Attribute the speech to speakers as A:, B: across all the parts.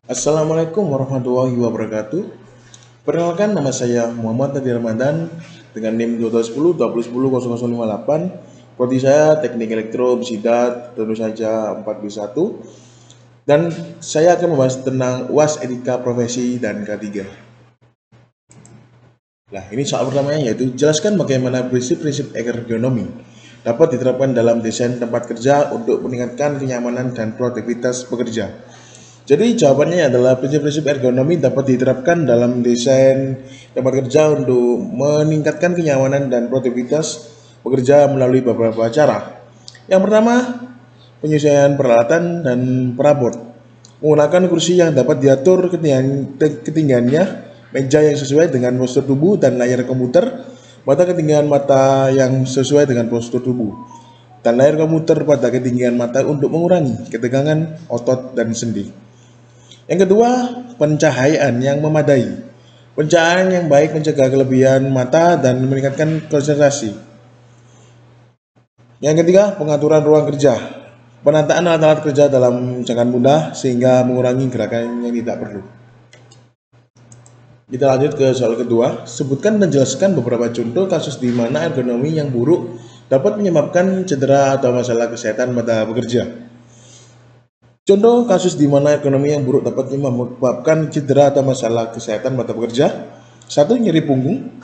A: Assalamualaikum warahmatullahi wabarakatuh. Perkenalkan, nama saya Muhammad Nadir Ramadan dengan NIM 1210 2010 0058. Prodi saya Teknik Elektro Besidat, tentu saja 4B1. Dan saya akan membahas tentang UAS Etika Profesi dan K3. Nah, ini soal pertamanya, yaitu jelaskan bagaimana prinsip-prinsip ergonomi dapat diterapkan dalam desain tempat kerja untuk meningkatkan kenyamanan dan produktivitas pekerja. Jadi jawabannya adalah prinsip-prinsip ergonomi dapat diterapkan dalam desain tempat kerja untuk meningkatkan kenyamanan dan produktivitas pekerja melalui beberapa cara. Yang pertama, penyesuaian peralatan dan perabot. Menggunakan kursi yang dapat diatur ketinggiannya, meja yang sesuai dengan postur tubuh dan layar komputer, pada ketinggian mata yang sesuai dengan postur tubuh, dan layar komputer pada ketinggian mata untuk mengurangi ketegangan otot dan sendi. Yang kedua, pencahayaan yang memadai. Pencahayaan yang baik mencegah kelebihan mata dan meningkatkan konsentrasi. Yang ketiga, pengaturan ruang kerja. Penataan alat-alat kerja dalam jangka mudah sehingga mengurangi gerakan yang tidak perlu. Kita lanjut ke soal kedua. Sebutkan dan jelaskan beberapa contoh kasus di mana ergonomi yang buruk dapat menyebabkan cedera atau masalah kesehatan pada pekerja. Contoh kasus di mana ergonomi yang buruk dapat menyebabkan cedera atau masalah kesehatan pada pekerja. Satu, nyeri punggung.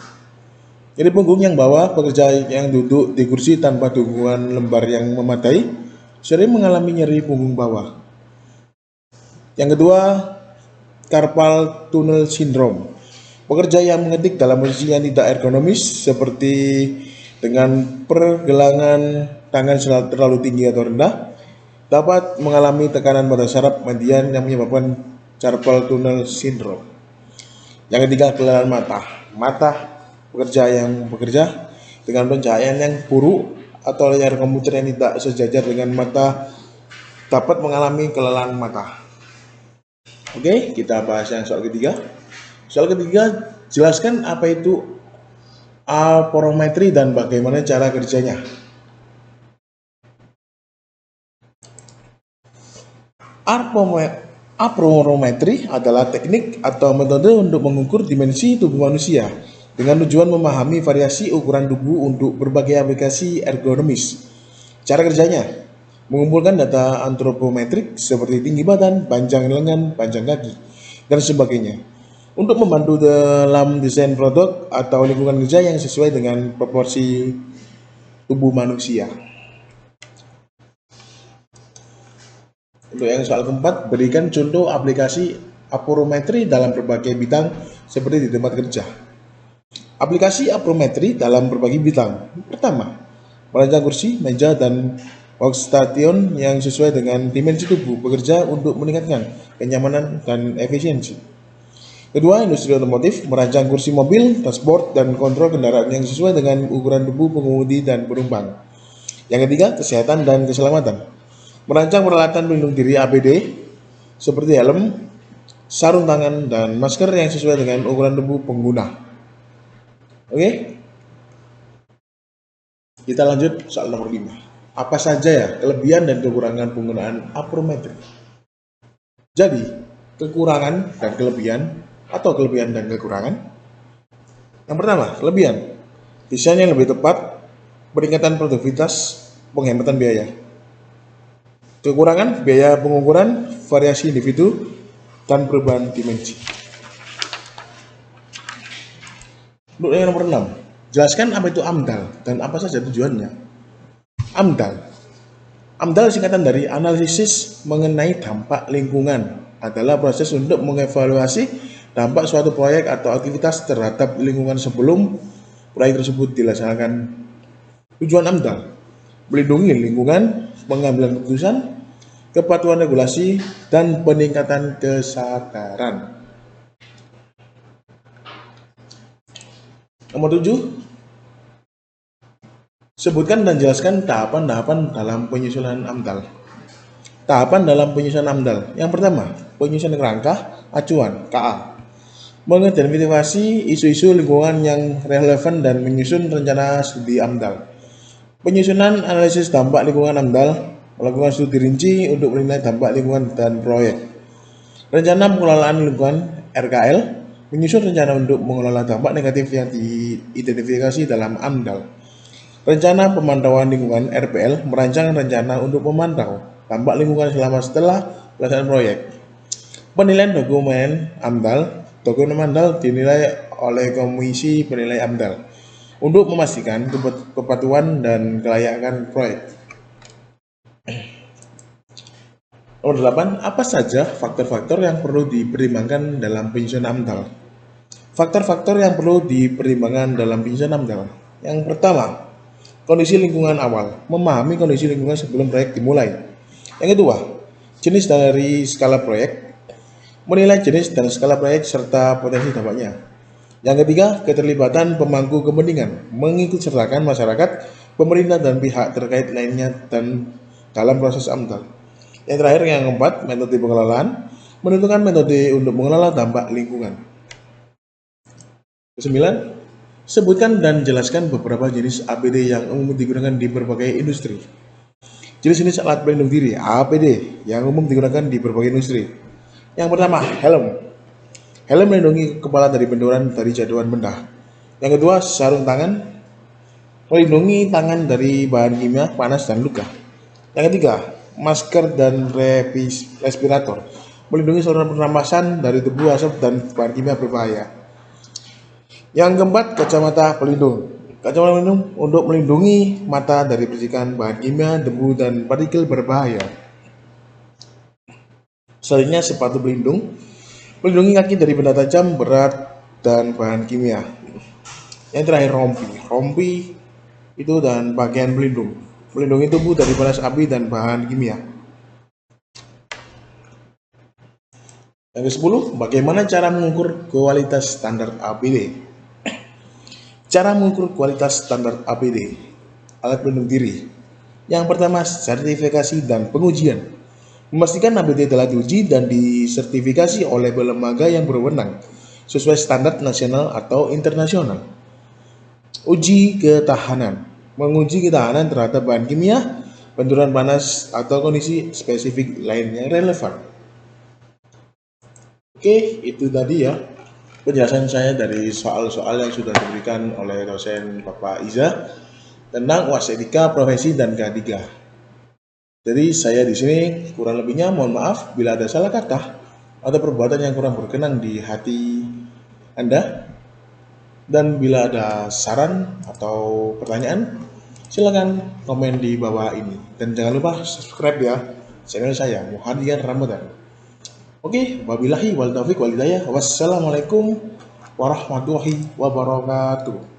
A: Nyeri punggung yang bawah, pekerja yang duduk di kursi tanpa dukungan lembar yang memadai sering mengalami nyeri punggung bawah. Yang kedua, carpal tunnel syndrome. Pekerja yang mengetik dalam posisi yang tidak ergonomis seperti dengan pergelangan tangan terlalu tinggi atau rendah dapat mengalami tekanan pada saraf median yang menyebabkan carpal tunnel syndrome. Yang ketiga, kelelahan mata. Mata pekerja yang bekerja dengan pencahayaan yang buruk atau layar komputer yang tidak sejajar dengan mata dapat mengalami kelelahan mata. Oke, kita bahas yang soal ketiga. Soal ketiga, jelaskan apa itu aporometri dan bagaimana cara kerjanya. Aporometri adalah teknik atau metode untuk mengukur dimensi tubuh manusia dengan tujuan memahami variasi ukuran tubuh untuk berbagai aplikasi ergonomis. Cara kerjanya, mengumpulkan data antropometrik seperti tinggi badan, panjang lengan, panjang kaki, dan sebagainya untuk membantu dalam desain produk atau lingkungan kerja yang sesuai dengan proporsi tubuh manusia. Untuk yang soal keempat, berikan contoh aplikasi aporometri dalam berbagai bidang seperti di tempat kerja. Aplikasi aporometri dalam berbagai bidang. Pertama, merancang kursi, meja, dan workstation yang sesuai dengan dimensi tubuh pekerja untuk meningkatkan kenyamanan dan efisiensi. Kedua, industri otomotif merancang kursi mobil, dashboard, dan kontrol kendaraan yang sesuai dengan ukuran tubuh pengemudi dan penumpang. Yang ketiga, kesehatan dan keselamatan. Merancang peralatan pelindung diri APD seperti helm, sarung tangan, dan masker yang sesuai dengan ukuran tubuh pengguna. Oke, kita lanjut soal nomor 5. Apa saja ya kelebihan dan kekurangan penggunaan aporometri? Jadi, kekurangan dan kelebihan atau kelebihan dan kekurangan. Yang pertama, kelebihan. Desain yang lebih tepat, peningkatan produktivitas, penghematan biaya. Kekurangan, biaya pengukuran, variasi individu, dan perubahan dimensi. Untuk yang nomor 6, jelaskan apa itu AMDAL dan apa saja tujuannya. AMDAL. AMDAL singkatan dari analisis mengenai dampak lingkungan, adalah proses untuk mengevaluasi dampak suatu proyek atau aktivitas terhadap lingkungan sebelum proyek tersebut dilaksanakan. Tujuan AMDAL, melindungi lingkungan, pengambilan keputusan, kepatuhan regulasi, dan peningkatan kesadaran. Nomor 7, sebutkan dan jelaskan tahapan-tahapan dalam penyusunan AMDAL. Tahapan dalam penyusunan AMDAL. Yang pertama, penyusunan kerangka acuan KA. Mengidentifikasi isu-isu lingkungan yang relevan dan menyusun rencana studi AMDAL. Penyusunan analisis dampak lingkungan AMDAL, melakukan studi rinci untuk menilai dampak lingkungan dan proyek. Rencana pengelolaan lingkungan (RKL) menyusun rencana untuk mengelola dampak negatif yang diidentifikasi dalam AMDAL. Rencana pemantauan lingkungan (RPL) merancang rencana untuk memantau dampak lingkungan selama setelah pelaksanaan proyek. Penilaian dokumen AMDAL. Dokumen AMDAL dinilai oleh Komisi Penilai AMDAL untuk memastikan kepatuhan dan kelayakan proyek. Nomor 8. Apa saja faktor-faktor yang perlu dipertimbangkan dalam penyusunan AMDAL? Faktor-faktor yang perlu dipertimbangkan dalam penyusunan AMDAL. Yang pertama, kondisi lingkungan awal. Memahami kondisi lingkungan sebelum proyek dimulai. Yang kedua, jenis dari skala proyek. Menilai jenis dan skala proyek serta potensi dampaknya. Yang ketiga, keterlibatan pemangku kepentingan. Mengikutsertakan masyarakat, pemerintah, dan pihak terkait lainnya dan dalam proses AMDAL. Yang terakhir, yang keempat, metode pengelolaan. Menentukan metode untuk mengelola dampak lingkungan. Kesembilan, sebutkan dan jelaskan beberapa jenis APD yang umum digunakan di berbagai industri. Jenis-jenis alat pelindung diri APD yang umum digunakan di berbagai industri. Yang pertama, helm. Helm melindungi kepala dari benturan dari jatuhan benda. Yang kedua, sarung tangan melindungi tangan dari bahan kimia, panas, dan luka. Yang ketiga, masker dan respirator melindungi saluran pernapasan dari debu, asap, dan bahan kimia berbahaya. Yang keempat, kacamata pelindung. Kacamata pelindung untuk melindungi mata dari percikan bahan kimia, debu, dan partikel berbahaya. Selanjutnya, sepatu pelindung melindungi kaki dari benda tajam, berat, dan bahan kimia. Yang terakhir, rompi. Rompi itu dan pakaian pelindung melindungi tubuh dari panas api dan bahan kimia. Yang ke-10, bagaimana cara mengukur kualitas standar APD? Cara mengukur kualitas standar APD alat pelindung diri. Yang pertama, sertifikasi dan pengujian. Memastikan APD telah diuji dan disertifikasi oleh lembaga yang berwenang sesuai standar nasional atau internasional. Uji ketahanan. Menguji ketahanan terhadap bahan kimia, benturan panas, atau kondisi spesifik lain yang relevan. Oke, itu tadi ya penjelasan saya dari soal-soal yang sudah diberikan oleh dosen Bapak Iza tentang UAS Etika Profesi dan K3. Jadi saya di sini kurang lebihnya mohon maaf bila ada salah kata atau perbuatan yang kurang berkenan di hati Anda. Dan bila ada saran atau pertanyaan, silakan komen di bawah ini. Dan jangan lupa subscribe ya channel saya, Muhadian Ramadan. Oke, wabillahi wal taufiq wal hidayah. Wassalamualaikum warahmatullahi wabarakatuh.